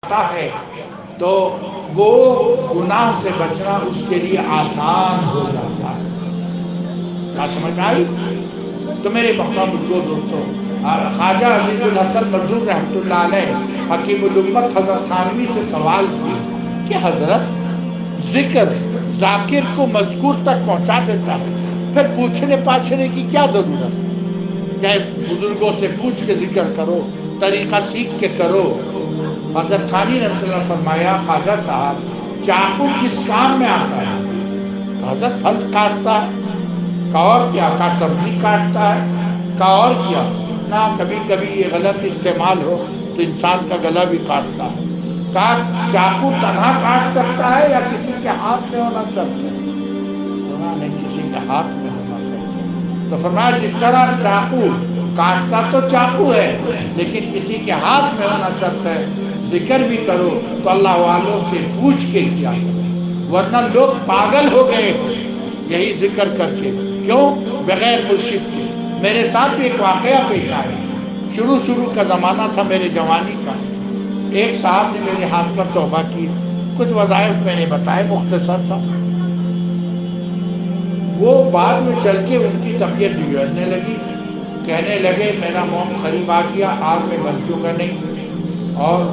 کرتا ہے تو وہ گناہ سے بچنا اس کے لیے آسان ہو جاتا ہے. بات سمجھ آئی؟ تو میرے محترم بزرگوں دوستوں، خواجہ عزیز الحسن منظور رحمۃ اللہ علیہ حکیم الامت حضرت تھانوی سے سوال کیے کہ حضرت ذکر ذاکر کو مذکور تک پہنچا دیتا ہے، پھر پوچھنے پاچھنے کی کیا ضرورت ہے؟ کہ بزرگوں سے پوچھ کے ذکر کرو، طریقہ سیکھ کے کرو. حضرت تھانوی رحمۃ اللہ فرمایا خواجہ صاحب چاقو کس کام میں آتا ہے؟ تو حضرت پھل کاٹتا ہے، کا اور کیا، کا سبزی کاٹتا ہے، کا اور کیا نہ کبھی کبھی یہ غلط استعمال ہو تو انسان کا گلا بھی کاٹتا ہے. کہا چاقو تنہا کاٹ سکتا ہے یا کسی کے ہاتھ میں ہونا چاہتا ہے؟ نہیں، کسی کے ہاتھ میں ہونا چاہتا. تو فرمایا جس طرح چاقو کاٹتا تو چاقو ہے لیکن کسی کے ہاتھ میں ہونا چاہتا ہے، ذکر بھی کرو تو اللہ والوں سے پوچھ کے کیا کرو، ورنہ لوگ پاگل ہو گئے یہی ذکر کر کے. کیوں؟ بغیر مرشد کے. میرے ساتھ بھی ایک واقعہ پیش آیا. شروع کا زمانہ تھا میرے جوانی کا. ایک صاحب نے میرے ہاتھ پر توبہ کی، کچھ وظائف میں نے بتائے، مختصر تھا. وہ بعد میں چل کے ان کی طبیعت بگڑنے لگی، کہنے لگے میرا موت قریب آ گیا، آج میں بچوں گا نہیں، اور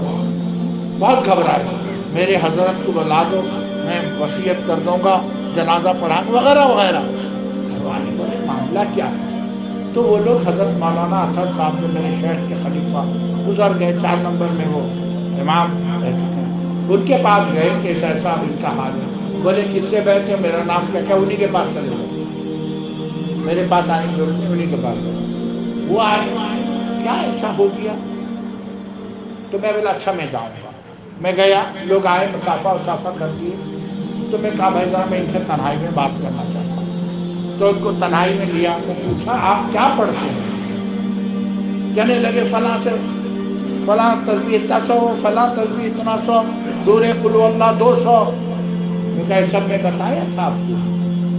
بہت گھبرائے. میرے حضرت کو بلا دو، میں وصیت کر دوں گا، جنازہ پڑھائیں وغیرہ وغیرہ. گھر والے بولے معاملہ کیا ہے؟ تو وہ لوگ حضرت مولانا اطہر صاحب جو میرے شہر کے خلیفہ گزر گئے، 4 نمبر میں وہ امام رہ چکے ہیں، ان کے پاس گئے کہ ایسا ان کا حال ہے. بولے کس سے بیٹھے؟ میرا نام کیا؟ انہی کے پاس چلے گئے. میرے پاس آنے کی ضرورت نہیں، انہی کے پاس گئے. وہ آئے، کیا ایسا ہو گیا؟ تو میں بولا اچھا میں جاؤں گا. میں گیا، لوگ آئے، مسافہ کر دیے. تو میں کہا بھائی ذرا میں ان سے تنہائی میں بات کرنا چاہتا ہوں. تو ان کو تنہائی میں لیا. میں پوچھا آپ کیا پڑھتے ہیں؟ کہنے لگے فلاں سے فلاں تسبیح اتنا 100، فلاں تسبیح اتنا 100، سورہ قل اللہ 200. میں کہا یہ سب میں بتایا تھا آپ کو؟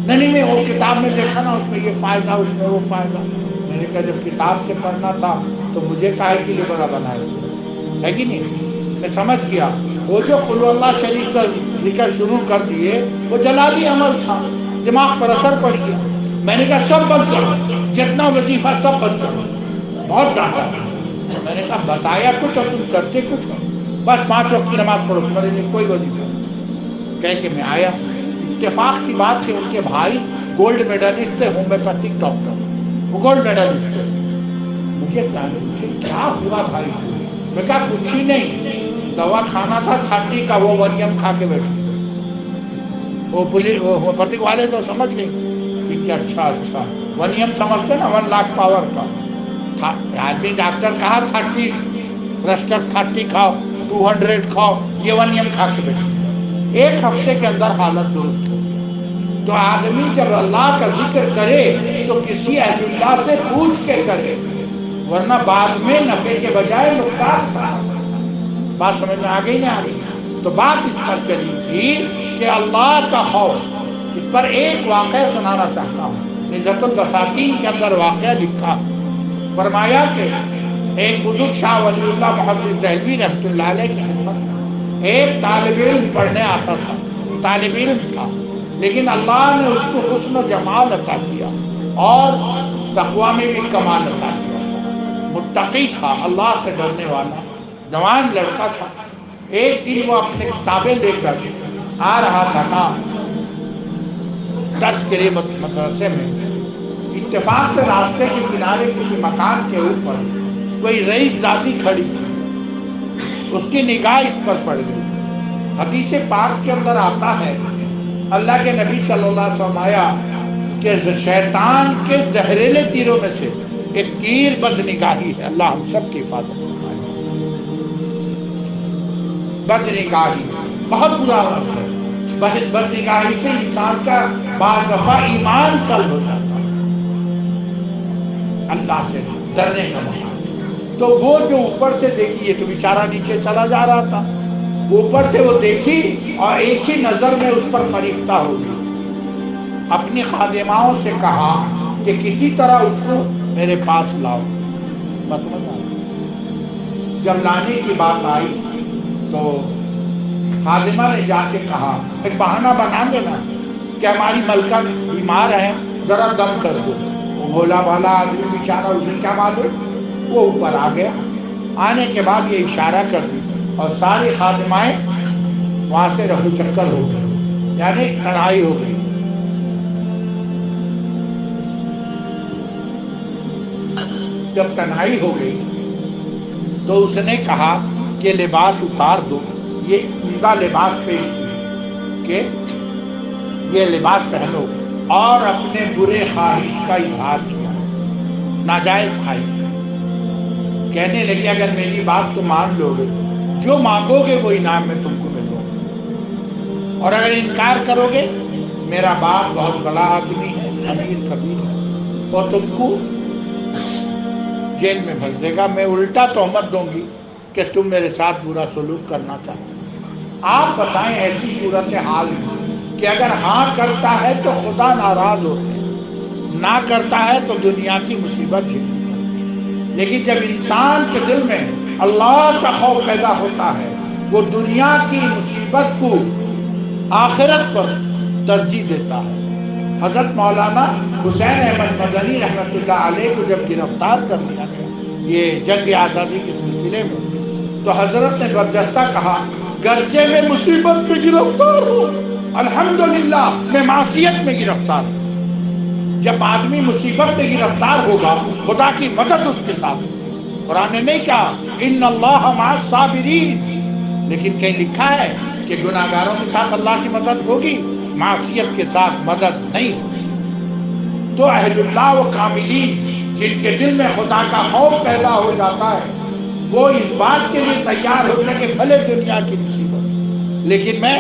نہیں، میں وہ کتاب میں دیکھا نا، اس میں یہ فائدہ، اس میں وہ فائدہ. میں نے کہا جب کتاب سے پڑھنا تھا تو مجھے کاہے کے لیے بڑا بنائے تھے؟ ہے کہ نہیں؟ میں سمجھ گیا وہ جو قل اللہ شریف کا ذکر شروع کر دیے وہ جلالی عمل تھا، دماغ پر اثر پڑ گیا. میں نے کہا سب بند کرو، جتنا وظیفہ سب بند کرو. بہت ڈانٹا. میں نے کہا بتایا کچھ اور تم کرتے کچھ ہو. بس 5 وقت کی نماز پڑھو، تمہارے لیے کوئی وظیفہ نہیں. کہہ کے میں آیا. اتفاق کی بات ہے ان کے بھائی گولڈ میڈلسٹ تھے، ہومیوپیتھک ڈاکٹر، وہ گولڈ میڈلسٹ تھے. مجھے کیا ہوا بھائی؟ میں کہا کچھ ہی نہیں، دوا کھانا تھا 30 کا، وہ وریم کھا کے بیٹھے. وہ ہومیوپیتھک والے تو سمجھ گئے کہ اچھا وریم سمجھتے نا 1 لاکھ پاور کا. آدمی ڈاکٹر کہا 30 رسٹس 30 کھاؤ، 200 کھاؤ، یہ وریم کھا کے بیٹھے. 1 ہفتے کے اندر حالت درست ہو. تو آدمی جب اللہ کا ذکر کرے تو کسی اہل اللہ سے پوچھ کے کرے، ورنہ بعد میں نفع کے بجائے نقصان تھا. بات سمجھ میں آ گئی نہیں آ گئی؟ تو بات اس پر چلی تھی کہ اللہ کا خوف. اس پر ایک واقعہ سنانا چاہتا ہوں. نزہت البساتین کے اندر واقعہ لکھا. فرمایا کہ ایک بزرگ شاہ ولی اللہ محدث دہلوی رحمۃ اللہ علیہ کی خدمت ایک طالب علم پڑھنے آتا تھا. طالب علم تھا لیکن اللہ نے اس کو حسن و جمال عطا کیا اور تقوی میں بھی کمال عطا کیا. متقی تھا، اللہ سے ڈرنے والا جوان لڑکا تھا. ایک دن وہ اپنے کتابیں لے کر آ رہا تھا درس کے لیے مدرسے میں. اتفاق سے راستے کے کنارے کسی مکان کے اوپر کوئی رئیس زادی کھڑی تھی. اس کی نگاہ اس پر پڑ گئی. حدیث پاک کے اندر آتا ہے اللہ کے نبی صلی اللہ علیہ وسلم فرمایا کہ شیطان کے زہریلے تیروں میں سے ایک تیر بد نگاہی ہے. اللہ ہم سب کی حفاظت فرمائے. بد نگاہی بہت برا وقت ہے. بد نگاہی سے انسان کا بعض دفعہ ایمان چل ہو جاتا ہے. اللہ سے ڈرنے کا موقع. تو وہ جو اوپر سے دیکھی، یہ تو بیچارہ نیچے چلا جا رہا تھا، اوپر سے وہ دیکھی اور ایک ہی نظر میں اس پر فریفتہ ہو گئی. اپنی خادماؤں سے کہا کہ کسی طرح اس کو میرے پاس لاؤ. بس جب لانے کی بات آئی تو خادمہ نے جا کے کہا، ایک بہانہ بنا دینا کہ ہماری ملکہ بیمار ہے، ذرا دم کر دو۔ وہ بھولا بھالا آدمی بیچارہ، اسے کیا معلوم، وہ اوپر آ گیا۔ آنے کے بعد یہ اشارہ کر دی اور ساری خادمائیں وہاں سے رفو چکر ہو گئی، یعنی تنہائی ہو گئی۔ جب تنہائی ہو گئی تو اس نے کہا کہ لباس اتار دو، یہ عمدہ لباس پیش کی کہ یہ لباس پہنو، اور اپنے برے خواہش کا اظہار کیا، ناجائز خواہش۔ کہنے لگی اگر میری بات تم مان لو گے، جو مانگو گے وہ انعام میں تم کو ملو گا، اور اگر انکار کرو گے، میرا باپ بہت بڑا آدمی ہے، امیر کبیر ہے، اور تم کو جیل میں بھر دے گا، میں الٹا تہمت دوں گی کہ تم میرے ساتھ برا سلوک کرنا چاہتے ہو۔ آپ بتائیں ایسی صورتحال میں کہ اگر ہاں کرتا ہے تو خدا ناراض ہوتے ہیں، نہ کرتا ہے تو دنیا کی مصیبت جھیلنی پڑتی ہے۔ لیکن جب انسان کے دل میں اللہ کا خوف پیدا ہوتا ہے، وہ دنیا کی مصیبت کو آخرت پر ترجیح دیتا ہے۔ حضرت مولانا حسین احمد مدنی رحمۃ اللہ علیہ کو جب گرفتار کر لیا گیا یہ جنگ آزادی کے سلسلے میں، تو حضرت نے برجستہ کہا، گرچہ میں مصیبت میں گرفتار ہوں، الحمدللہ میں معصیت میں گرفتار ہوں۔ جب آدمی مصیبت میں گرفتار ہوگا، خدا کی مدد اس کے ساتھ ہوگی۔ قرآن نے نہیں کہا ان اللہ مع الصابرین، لیکن کہیں لکھا ہے کہ گناہگاروں کے ساتھ اللہ کی مدد ہوگی، معصیت کے ساتھ مدد نہیں ہوگی۔ تو اہل اللہ و کاملین جن کے دل میں خدا کا خوف پیدا ہو جاتا ہے، وہ اس بات کے لیے تیار ہوتے ہیں کہ بھلے دنیا کی مصیبت لیکن میں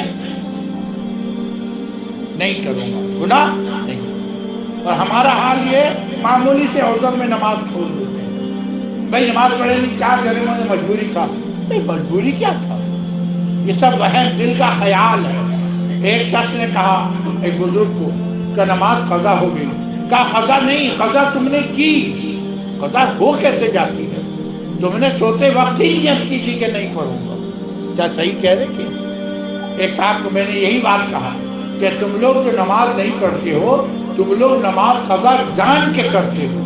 نہیں کروں گا، گناہ نہیں کروں گا۔ اور ہمارا حال یہ معمولی سے عذر میں نماز چھوڑ دیتے ہیں، بھائی نماز پڑھے نہیں، کیا کریں، میں نے مجبوری تھا۔ مجبوری کیا تھا؟ یہ سب وہم دل کا خیال ہے۔ ایک شخص نے کہا ایک بزرگ کو کہ نماز قضا ہو گئی، کہا قضا نہیں، قضا تم نے کی، قضا ہو کیسے جاتی ہے؟ تم نے سوتے وقت ہی نیت کی تھی کہ نہیں پڑھوں گا۔ کیا صحیح کہہ رہے کہ ایک صاحب کو میں نے یہی بات کہا کہ تم لوگ جو نماز نہیں پڑھتے ہو، تم لوگ نماز قضا جان کے کرتے ہو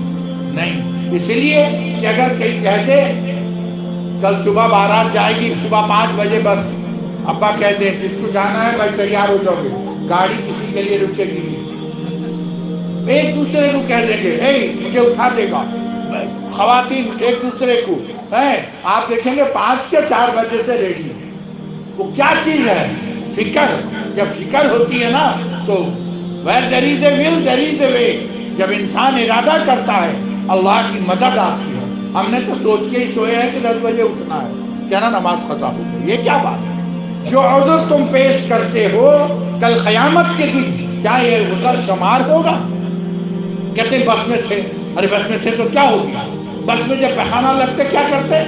نہیں، اس لیے کہ اگر کہیں کہہ دے کل صبح بارات جائے گی، صبح 5 بجے بس، ابا کہتے ہیں جس کو جانا ہے بھائی تیار ہو جاؤ گے، گاڑی کسی کے لیے رکے گی نہیں، ایک دوسرے کو کہہ دیں گے اے مجھے اٹھا دے گا، خواتین ایک دوسرے کو آپ دیکھیں گے 5 یا 4 بجے سے ریڈی ہے۔ وہ کیا چیز ہے؟ فکر۔ جب فکر ہوتی ہے نا تو where there is a will there is a way، جب انسان ارادہ کرتا ہے اللہ کی مدد آتی ہے۔ ہم نے تو سوچ کے ہی سوئے ہیں کہ 10 بجے اٹھنا ہے، کیا نا نماز قضا ہو گئی، یہ کیا بات ہے؟ جو عذر تم پیش کرتے ہو کل قیامت کے دن، کیا یہ عذر شمار ہوگا؟ کہتے ہیں بس میں تھے، ارے بس میں تھے تو کیا ہو گیا؟ بس میں جب پخانہ لگتے کیا کرتے؟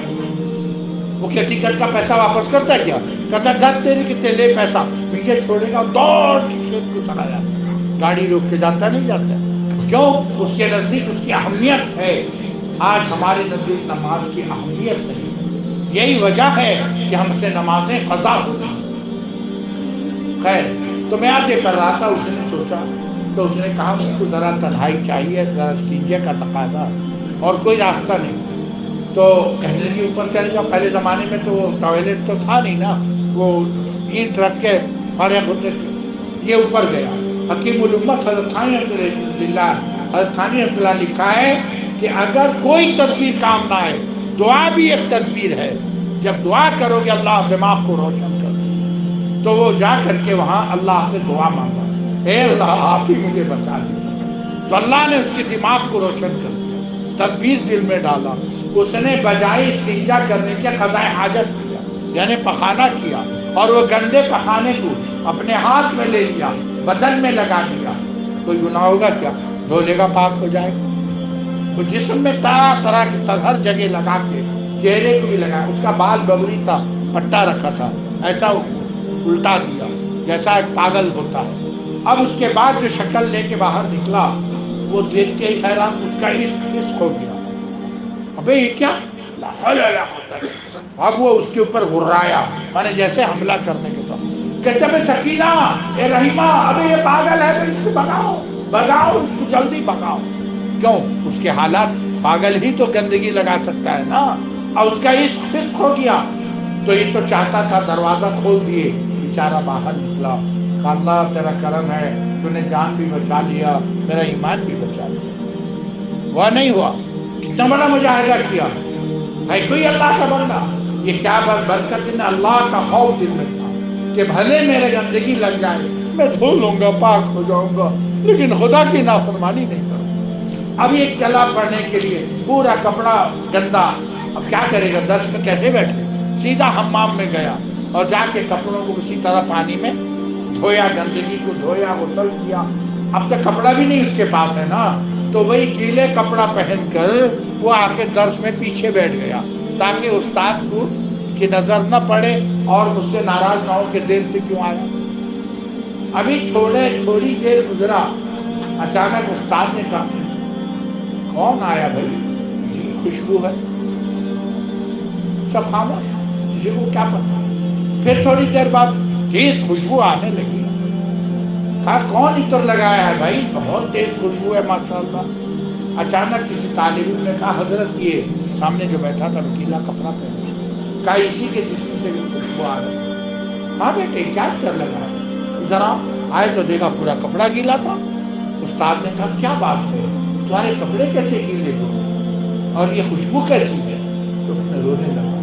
وہ کیا ٹکٹ کا پیسہ واپس کرتا ہے کیا؟ کہتا ڈر تیری کتنے لے پیسہ، مجھے چھوڑے گا، دوڑ کے کھیت کو چلا جاتا، گاڑی روک کے جاتا نہیں جاتا ہے، کیوں؟ اس کے نزدیک اس کی اہمیت ہے۔ آج ہمارے نزدیک نماز کی اہمیت نہیں ہے، یہی وجہ ہے کہ ہم سے نمازیں قضا ہو گئی۔ خیر، تو میں آج یہ کر رہا تھا، اس نے سوچا تو اس نے کہا مجھ کو ذرا تنہائی چاہیے، ذرا استنجے کا تقاضا اور کوئی راستہ نہیں۔ تو کہنے لگی اوپر چلے جاؤ۔ پہلے زمانے میں تو وہ ٹوائلٹ تو تھا نہیں نا، وہ اینٹ رکھ کے فارغ ہوتے تھے۔ یہ اوپر گیا۔ حکیم الامت حضرت ثانی حضرت ثانی رحمۃ اللہ لکھا ہے کہ اگر کوئی تدبیر کام نہ آئے، دعا بھی ایک تدبیر ہے۔ جب دعا کرو گے اللہ دماغ کو روشن کر دے، تو وہ جا کر کے وہاں اللہ سے دعا مانگا، اے اللہ آپ ہی مجھے بچا دیں، تو اللہ نے اس کے دماغ کو روشن کر دیا، تدبیر دل میں ڈالا۔ اس نے بجائے استنجا کرنے کے قضاء حاجت کیا، یعنی پخانہ کیا، اور وہ گندے پخانے کو اپنے ہاتھ میں لے لیا، بدن میں لگا دیا۔ کوئی گناہ ہوگا کیا؟ دھو لے گا، پاک ہو جائے گا۔ وہ جسم میں طرح طرح کی ہر جگہ لگا کے، چہرے کو بھی لگایا، اس کا بال ببری تھا، پٹا رکھا تھا، ایسا الٹا دیا جیسا ایک پاگل ہوتا ہے۔ اب اس کے بعد جو شکل لے کے باہر نکلا، وہ دیکھ کے ہی حیران، اس کا عشق ہو گیا۔ ابے یہ کیا؟ لا حول ولا قوت۔ اب وہ اس کے اوپر غرایا، مانے جیسے حملہ کرنے کے طور۔ کہتے ہیں سکینہ اے رحیمہ ابھی یہ پاگل ہے تو اس کو بگاؤ بگاؤ، اس کو جلدی بگاؤ۔ کیوں؟ اس کے حالات، پاگل ہی تو گندگی لگا سکتا ہے نا، اور اس کا عشق فسق ہو گیا تو یہ تو چاہتا تھا دروازہ کھول دیے، بیچارہ باہر نکلا، کہ اللہ تیرا کرم ہے، تو نے جان بھی بچا لیا، میرا ایمان بھی بچا لیا۔ وہ نہیں ہوا، کتنا بڑا مجاہدہ کیا ہے کوئی اللہ کا بندہ۔ یہ کیا برکت ہے، اللہ کا خوف دل میں تھا کہ بھلے میرے گندگی لگ جائے، میں دھو لوں گا، پاک ہو جاؤں گا، لیکن خدا کی نافرمانی نہیں کروں۔ اب یہ چلا پڑھنے کے لیے، پورا کپڑا گندا، اب کیا کرے گا، درس میں کیسے بیٹھے؟ سیدھا حمام میں گیا اور جا کے کپڑوں کو اسی طرح پانی میں دھویا، گندگی کو دھویا، غسل کیا۔ اب تک کپڑا بھی نہیں اس کے پاس ہے نا، تو وہی گیلے کپڑا پہن کر وہ آ کے درس میں پیچھے بیٹھ گیا تاکہ استاد کو کی نظر نہ پڑے اور مجھ سے ناراض نہ ہو کہ دیر سے کیوں آیا۔ ابھی تھوڑی دیر گزرا، اچانک استاد نے کہا کون آیا بھائی؟ جی خوشبو ہے۔ سب خاموش، کسی کو کیا پتا۔ پھر تھوڑی دیر بعد تیز خوشبو آنے لگی، کہا کون عطر لگایا ہے بھائی؟ بہت تیز خوشبو ہے ماشاءاللہ۔ اچانک کسی طالب علم نے کہا حضرت یہ سامنے جو بیٹھا تھا گیلا کپڑا پہنا، کہا اسی کے جسم سے بھی خوشبو آ رہی ہے۔ ہاں بیٹے کیا عطر لگا ہے؟ ذرا آئے تو دیکھا پورا کپڑا گیلا تھا۔ استاد نے کہا کیا بات ہے، تمہارے کپڑے کیسے گیلے ہوئے اور یہ خوشبو کیسی ہے؟ تو اس نے رونے لگا۔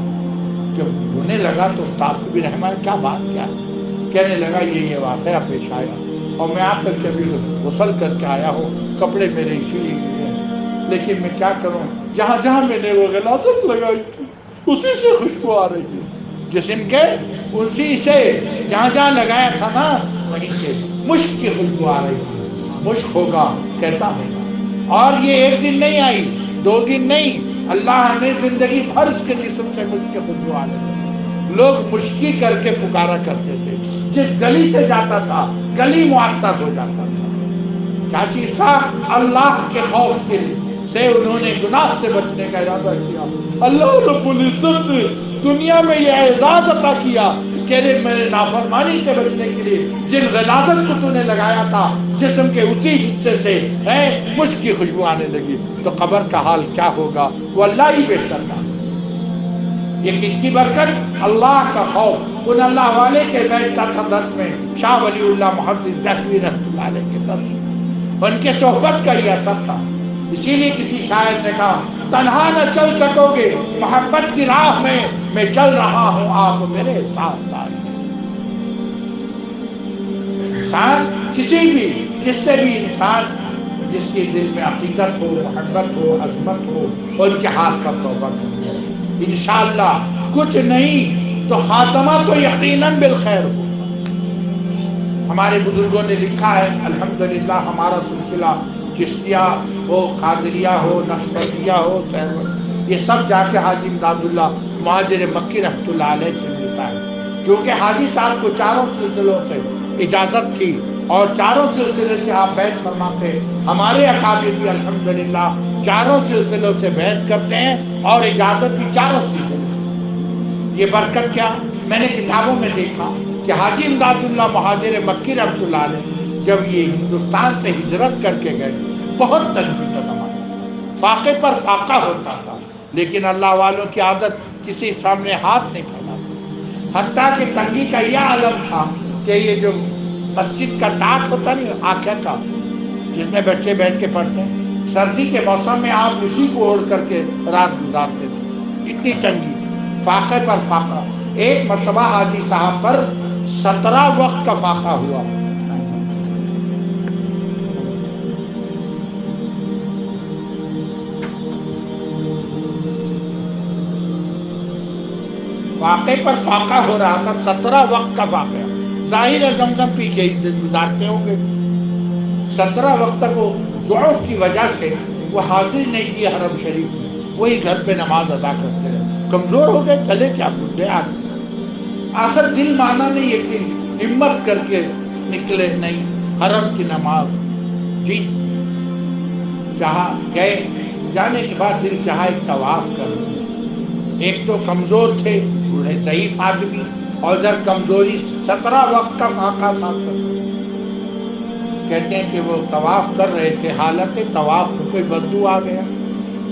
جب رونے لگا تو استاد کو بھی رحم آیا، کیا بات کیا ہے؟ کہنے لگا یہ واقعہ پیش آیا اور میں آ کر کے ابھی غسل کر کے آیا ہوں، کپڑے میرے اسی لیے گیلے ہیں، لیکن میں کیا کروں، جہاں جہاں میں نے وہ غلاظت لگائی تھی اسی سے خوشبو آ رہی ہے، جسم کے اسی سے جہاں جہاں لگایا تھا نا وہیں سے مشک کی خوشبو آ رہی تھی۔ مشک ہوگا کیسا ہوگا؟ اور یہ ایک دن نہیں آئی، 2 دن نہیں، اللہ نے زندگی بھر اس کے جسم سے مشک کی خوشبو آنے لگی۔ لوگ مشکی کر کے پکارا کرتے تھے، جس گلی سے جاتا تھا گلی معطر ہو جاتا تھا۔ کیا چیز تھا؟ اللہ کے خوف کے لیے سے انہوں نے گناہ سے بچنے کا ارادہ کیا۔ اللہ رب العزت دنیا میں یہ اعزاز عطا کیا کہ میرے نافرمانی سے بچنے کے لیے جن غلاظت کو تو نے لگایا تھا جسم کے اسی حصے سے مشک کی خوشبو آنے لگی، تو قبر کا حال کیا ہوگا وہ اللہ ہی بہتر تھا۔ یہ کس کی برکت؟ اللہ کا خوف۔ ان اللہ والے کے بیٹھتا تھا درس میں، شاہ ولی اللہ محدث دہلوی رحمۃ اللہ علیہ کے درس، ان کے صحبت کا یہ اثر تھا۔ اسی لیے کسی شاعر نے کہا تنہا نہ چل سکو گے محبت کی راہ میں چل رہا ہوں، آپ میرے ساتھ آئیے۔ انسان کسی بھی، جس سے بھی انسان جس کے دل میں عقیدت ہو، محبت ہو، عظمت ہو، ان کے ہاتھ پر توبہ کرے، انشاءاللہ کچھ نہیں تو خاتمہ تو یقیناً بالخیر ہو۔ ہمارے بزرگوں نے لکھا ہے الحمدللہ ہمارا سلسلہ چشتیہ ہو، قادریہ ہو، نقشبندیہ ہو، یہ سب جا کے حاجی امداد اللہ مہاجر مکی رحمۃ اللہ علیہ سے ملتا ہے، کیونکہ حاجی صاحب کو چاروں سلسلوں سے اجازت تھی اور چاروں سلسلے سے آپ بیعت فرماتے۔ ہمارے اکابر بھی الحمدللہ چاروں سلسلوں سے بیعت کرتے ہیں اور اجازت بھی چاروں سلسلے سے۔ یہ برکت کیا؟ میں نے کتابوں میں دیکھا کہ حاجی امداد اللہ مہاجر مکی رحمۃ اللہ علیہ جب یہ ہندوستان سے ہجرت کر کے گئے، بہت تنگی کا زمانہ تھا، فاقے پر فاقہ ہوتا تھا، لیکن اللہ والوں کی عادت کسی سامنے ہاتھ نہیں پھیلاتے، حتیٰ کہ تنگی کا یہ عالم تھا کہ یہ جو مسجد کا ٹاٹ ہوتا نہیں آنکھیں کا، جس میں بچے بیٹھ کے پڑھتے ہیں، سردی کے موسم میں آپ اسی کو اوڑھ کر کے رات گزارتے تھے، اتنی تنگی، فاقے پر فاقہ۔ ایک مرتبہ حاجی صاحب پر 17 وقت کا فاقہ ہوا۔ فاقے پر فاقہ ہو رہا تھا، 17 وقت کا فاقہ، ظاہر ہے زمزم پی کے دن گزارتے ہوں گے۔ 17 وقت تک وہ ضعف کی وجہ سے وہ حاضر نہیں کی حرم شریف میں، وہی گھر پہ نماز ادا کرتے رہے، کمزور ہو گئے، چلے کیا بڈھے آدمی۔ آخر دل مانا نہیں، ایک دن ہمت کر کے نکلے، نہیں حرم کی نماز، جی جہاں گئے، جانے کے بعد دل چاہا ایک طواف کر لیں۔ ایک تو کمزور تھے، بوڑھے ضعیف آدمی، اور ادھر کمزوری 17 وقت کا فاقہ ساتھ کرتے. کہتے ہیں کہ وہ طواف کر رہے تھے، حالت طواف میں کوئی بدبو آ گیا،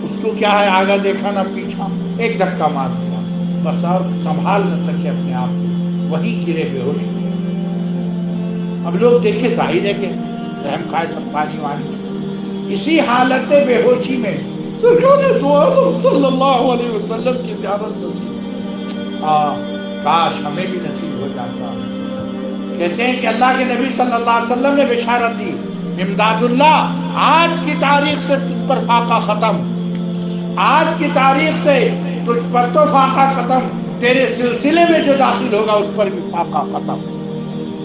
اس کو کیا ہے آگا دیکھا نہ پیچھا، ایک دھکا مار دیا بس، اور سنبھال نہ سکے اپنے آپ کو، وہی گرے بے ہوش. اب لوگ دیکھیں ظاہر ہے کہ رحم خائے سب پانی وانی، اسی حالت بے ہوشی میں سرکار دو عالم صلی اللہ علیہ وسلم کی زیارت نصیب، کاش ہمیں بھی نصیب ہو جاتا. کہتے ہیں کہ اللہ کے نبی صلی اللہ علیہ وسلم نے بشارت دی، امداد اللہ آج کی تاریخ سے تجھ پر فاقہ ختم، آج کی تاریخ سے تجھ پر تو فاقہ ختم، تیرے سلسلے میں جو داخل ہوگا اس پر بھی فاقہ ختم،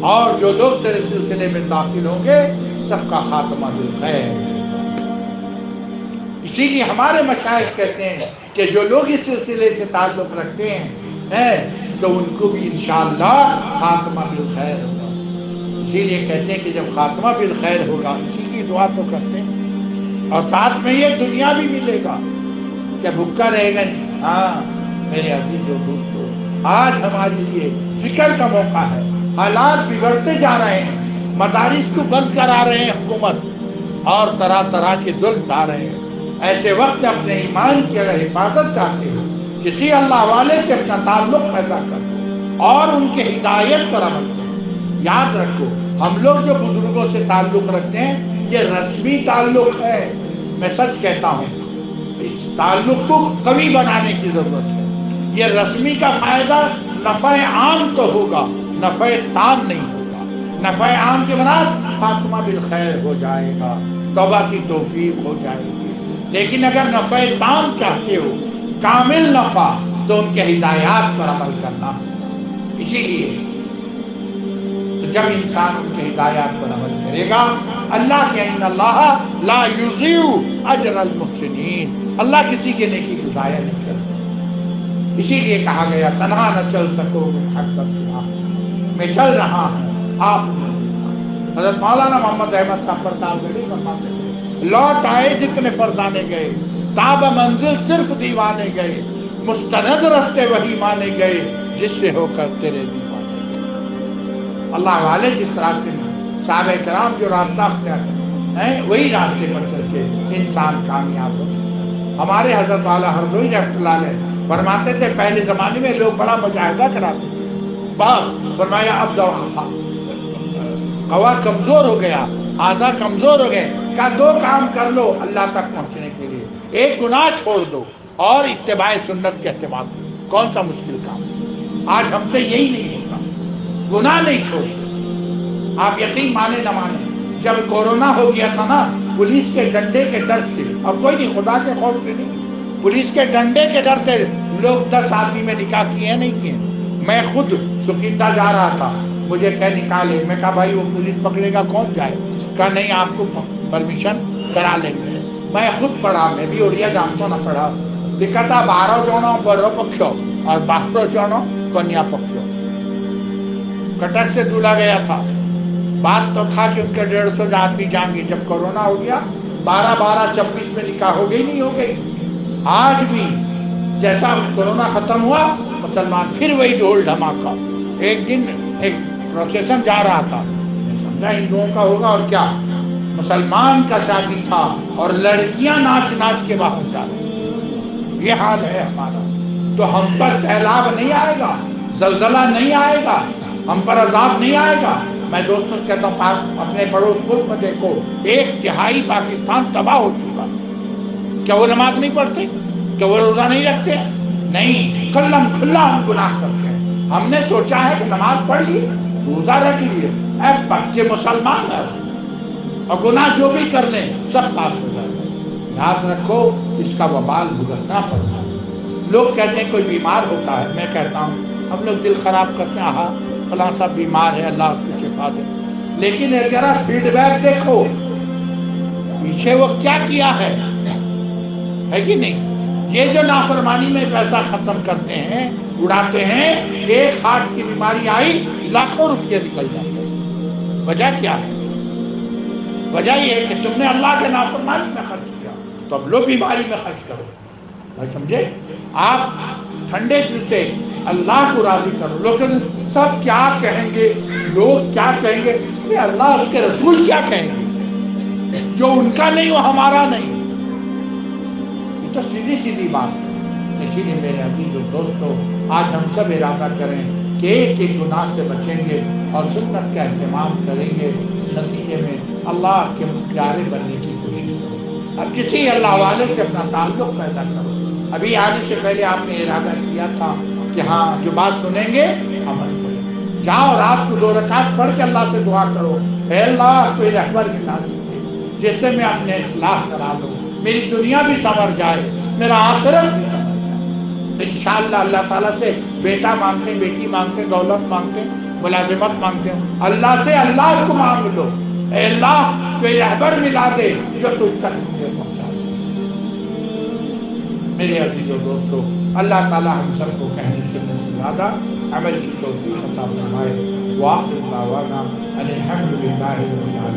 اور جو لوگ تیرے سلسلے میں داخل ہوں گے سب کا خاتمہ بالخیر. اسی لیے ہمارے مشائخ کہتے ہیں کہ جو لوگ اس سلسلے سے تعلق رکھتے ہیں تو ان کو بھی انشاءاللہ خاتمہ بالخیر ہوگا. اسی لیے کہتے ہیں کہ جب خاتمہ بالخیر ہوگا اسی کی دعا تو کرتے ہیں، اور ساتھ میں یہ دنیا بھی ملے گا کہ بھوکا رہے گا نہیں. ہاں میرے عزیز و دوستو، آج ہمارے لیے فکر کا موقع ہے، حالات بگڑتے جا رہے ہیں، مدارس کو بند کرا رہے ہیں حکومت، اور طرح طرح کے ظلم ڈھا رہے ہیں. ایسے وقت اپنے ایمان کی اگر حفاظت چاہتے ہو، کسی اللہ والے سے اپنا تعلق پیدا کرو اور ان کے ہدایت پر عمل کرو. یاد رکھو ہم لوگ جو بزرگوں سے تعلق رکھتے ہیں یہ رسمی تعلق ہے، میں سچ کہتا ہوں، اس تعلق کو قوی بنانے کی ضرورت ہے. یہ رسمی کا فائدہ نفع عام تو ہوگا، نفع تام نہیں ہوگا. نفع عام کے برابر خاتمہ بالخیر ہو جائے گا، توبہ کی توفیق ہو جائے گی. لیکن اگر نفع تام چاہتے ہو، کامل نفع، تو ان کے ہدایات پر عمل کرنا ہوگا. اسی لیے تو جب انسان ان کے ہدایات پر عمل کرے گا، اللہ کے ان اللہ لا یضیع اجر المحسنین، اللہ کسی کے نیکی کو ضائع نہیں کرتا. اسی لیے کہا گیا تنہا نہ چل سکو محبت کی راہ میں چل رہا ہوں آپ. حضرت مولانا محمد احمد صاحب پرتاپ گڑھی فرماتے تھے لوٹ آئے جتنے فردانے گئے، تاب منزل صرف دیوانے گئے، مستند رستے وہی مانے گئے جس سے ہو کر تیرے دیوانے گئے. اللہ والے جس راستے میں صحابہ کرام جو راستہ اختیار ہیں وہی راستے پر چل کے انسان کامیاب ہو سکتا. ہمارے حضرت والا ہردوئی رحمۃ اللہ علیہ فرماتے تھے پہلے زمانے میں لوگ بڑا مجاہدہ کراتے تھے، بہت فرمایا اب قوا کمزور ہو گیا، اعضاء کمزور ہو گئے. کہا دو کام کر لو اللہ تک پہنچنے کے لیے، ایک گناہ چھوڑ دو اور اتباع سنت کے اہتمام کرو. کون سا مشکل کام؟ آج ہم سے یہی نہیں ہوتا، گناہ نہیں چھوڑتے. آپ یقین مانے نہ مانے، جب کورونا ہو گیا تھا نا، پولیس کے ڈنڈے کے ڈر سے، اور کوئی نہیں، خدا کے خوف سے نہیں، پولیس کے ڈنڈے کے ڈر سے لوگ 10 آدمی میں نکاح کیے نہیں کیے. میں خود سکندہ جا رہا تھا، مجھے کہہ نکالے، میں کہا بھائی وہ پولیس پکڑے گا کون جائے؟ کہا نہیں آپ کو پرمیشن کرا لیں گے. میں خود پڑھا، میں بھی اڑیا جانتا نہ پڑھا. لکھا تھا 12 جنوں برو پکشو اور 12 جنوں کنیا پکشو. کٹک سے دولہا گیا تھا، بات تو تھا کہ ان کے 150 آدمی جائیں گے. جب کورونا ہو گیا 12-12-26 میں نکاح ہو گئی نہیں ہو گئی. آج بھی جیسا کورونا ختم ہوا مسلمان پھر وہی ڈھول دھماکہ. ایک دن ایک پروسیسن جا رہا تھا، میں سمجھا ہندوؤں کا ہوگا اور کیا، مسلمان کا شادی تھا اور لڑکیاں ناچ ناچ کے باہر جا رہی. یہ حال ہے ہمارا. تو ہم پر سیلاب نہیں آئے گا، زلزلہ نہیں آئے گا، ہم پر عذاب نہیں آئے گا. میں دوستوں سے کہتا ہوں اپنے پڑوس ملک میں دیکھو، 1/3 پاکستان تباہ ہو چکا. کیا وہ نماز نہیں پڑھتے؟ کیا وہ روزہ نہیں رکھتے؟ نہیں، کلم کھلا ہم گناہ کرتے ہیں. ہم نے سوچا ہے کہ نماز پڑھ لی، روزہ رکھ لیے، اے بچے مسلمان ہیں، اور گناہ جو بھی کر لیں سب پاس ہو جائے گا. یاد رکھو اس کا وبال بھگتنا پڑتا ہے. لوگ کہتے ہیں کوئی بیمار ہوتا ہے، میں کہتا ہوں ہم لوگ دل خراب کرتے ہیں، ہاں فلاں صاحب بیمار ہے اللہ اس کو شفا دے، لیکن ایک ذرا فیڈ بیک دیکھو پیچھے وہ کیا کیا ہے کہ نہیں. یہ جو نافرمانی میں پیسہ ختم کرتے ہیں، اڑاتے ہیں، ایک ہارٹ کی بیماری آئی لاکھوں روپیے نکل جاتے ہیں. وجہ کیا ہے؟ وجہ یہ ہے کہ تم نے اللہ کے نافرمانی میں خرچ کیا، تو اب لو بیماری میں خرچ کرو. سمجھے؟ آپ ٹھنڈے دل سے اللہ کو راضی کرو. لیکن سب کیا کہیں گے, لوگ کیا کہیں گے, یہ اللہ اس کے رسول کیا کہیں گے, جو ان کا نہیں وہ ہمارا نہیں. یہ تو سیدھی سیدھی بات ہے. اسی لیے میرے عزیز و دوستو, آج ہم سب ارادہ کریں کہ ایک ایک گناہ سے بچیں گے اور سنت کا اہتمام کریں گے. نتیجے میں اللہ کے پیارے بننے کی کوشش کریں. اب کسی اللہ والے سے اپنا تعلق پیدا کرو. ابھی آنے سے پہلے آپ نے ارادہ کیا تھا کہ ہاں جو بات سنیں گے عمل کریں. جاؤ رات کو 2 رکعت پڑھ کے اللہ سے دعا کرو, اے اللہ کوئی رہبر ملا دیجیے جس سے میں اپنے اصلاح کرا لوں, میری دنیا بھی سنور جائے, میرا آخرت بھی سنور جائے. تو انشاءاللہ اللہ تعالیٰ سے بیٹا مانگتے ہیں, بیٹی مانگتے ہیں, دولت مانگتے ہیں, ملازمت مانگتے ہیں, اللہ سے اللہ کو مانگ لو, اے اللہ کوئی رہبر ملا دے جو تجھ تک مجھے پہنچا دے. میرے عزیز و دوستو, اللہ تعالیٰ ہم سب کو کہنے سننے سے زیادہ عمل کی توفیق عطا فرمائے. وآخر دعوانا ان الحمد للہ رب العالمین.